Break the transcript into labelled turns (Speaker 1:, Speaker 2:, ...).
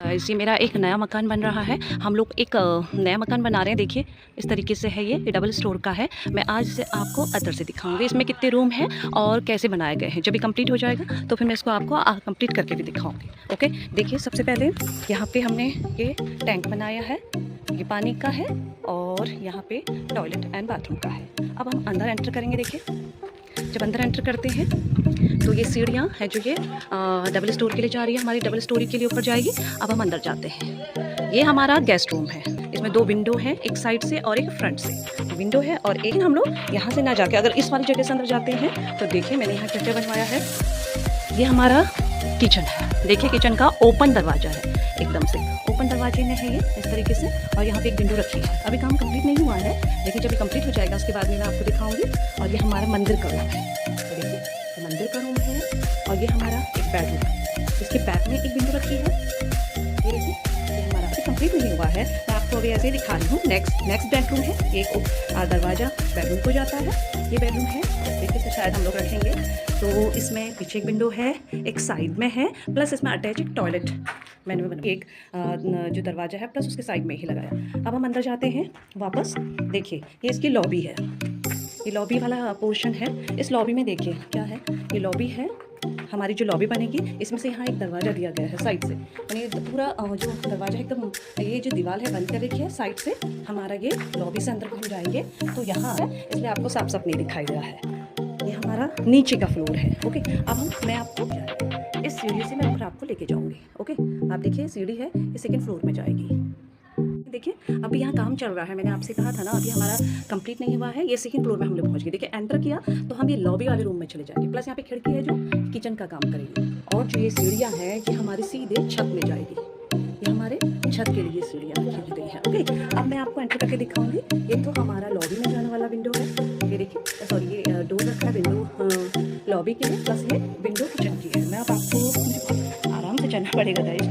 Speaker 1: ये मेरा एक नया मकान बन रहा है। हम लोग एक नया मकान बना रहे हैं। देखिए इस तरीके से है ये डबल स्टोर का है। मैं आज से आपको अंदर से दिखाऊंगी इसमें कितने रूम हैं और कैसे बनाए गए हैं। जब ये कंप्लीट हो जाएगा तो फिर मैं इसको आपको कंप्लीट करके भी दिखाऊंगी। ओके, देखिए सबसे पहले यहाँ पे हमने ये टैंक बनाया है, ये पानी का है और यहाँ पे टॉयलेट एंड बाथरूम का है। अब हम अंदर एंटर करेंगे। देखिए जब अंदर एंटर करते हैं तो ये सीढ़ियाँ हैं जो ये डबल स्टोर के लिए जा रही है, हमारी डबल स्टोरी के लिए ऊपर जाएगी। अब हम अंदर जाते हैं। ये हमारा गेस्ट रूम है। इसमें 2 विंडो हैं, एक साइड से और एक फ्रंट से विंडो है। और एक हम लोग यहाँ से ना जाके अगर इस वाली जगह से अंदर जाते हैं तो देखिए मैंने यहाँ क्या क्या बनवाया है। ये हमारा किचन है। देखिए किचन का ओपन दरवाज़ा है, एकदम से ओपन दरवाजे में है ये इस तरीके से। और यहाँ पे एक विंडो रखी है। अभी काम कंप्लीट नहीं हुआ है, लेकिन जब ये कंप्लीट हो जाएगा उसके बाद में मैं आपको दिखाऊंगी। और ये हमारा मंदिर का रूम है। देखिए ये मंदिर का रूम है। और ये हमारा एक बेडरूम है, इसके बैक में एक विंडो रखी है। ये देखिए ये हमारा अभी कंप्लीट नहीं हुआ है, मैं आपको अभी ऐसे ही दिखा रही हूँ। नेक्स्ट बेडरूम है। ये एक दरवाज़ा बेडरूम को जाता है। ये बेडरूम है, देखिए से शायद हम लोग रखेंगे। तो इसमें पीछे एक विंडो है, एक साइड में है, प्लस इसमें अटैच एक टॉयलेट मैंने बना एक जो दरवाज़ा है प्लस उसके साइड में ही लगाया। अब हम अंदर जाते हैं वापस। देखिए ये इसकी लॉबी है, ये लॉबी वाला पोर्शन है। इस लॉबी में देखिए क्या है, ये लॉबी है हमारी जो लॉबी बनेगी। इसमें से यहाँ एक दरवाज़ा दिया गया है साइड से, यानी पूरा जो दरवाज़ा एकदम ये जो दीवार है बंद कर रखी है साइड से। हमारा ये लॉबी से अंदर घुस जाएंगे तो यहाँ है, इसलिए आपको साफ साफ नहीं दिखाई दिया है। ये हमारा नीचे का फ्लोर है। ओके, अब मैं आपको इस सीढ़ी से मैं ऊपर आपको लेके जाऊँगी। ओके, आप देखिए सीढ़ी है, ये सेकेंड फ्लोर में जाएगी। देखिए अभी यहाँ काम चल रहा है, मैंने आपसे कहा था ना अभी हमारा कंप्लीट नहीं हुआ है। ये सेकंड फ्लोर में हम लोग पहुँच गए। देखिए एंटर किया तो हम ये लॉबी वाले रूम में चले जाएंगे, प्लस यहाँ पे खिड़की है जो किचन का काम करेगी। और जो ये सीढ़ियाँ हैं ये हमारी सीधे छत में जाएगी। ये हमारे छत के लिए सीढ़ियाँ खींची गई है। ओके, अब मैं आपको एंटर करके दिखाऊंगी। ये तो हमारा लॉबी में जाने वाला विंडो है। ये देखिए सॉरी ये डोर रखा है विंडो लॉबी के लिए, प्लस ये विंडो किचन की है। मैं अब आपको आराम से चलना पड़ेगा गाइस,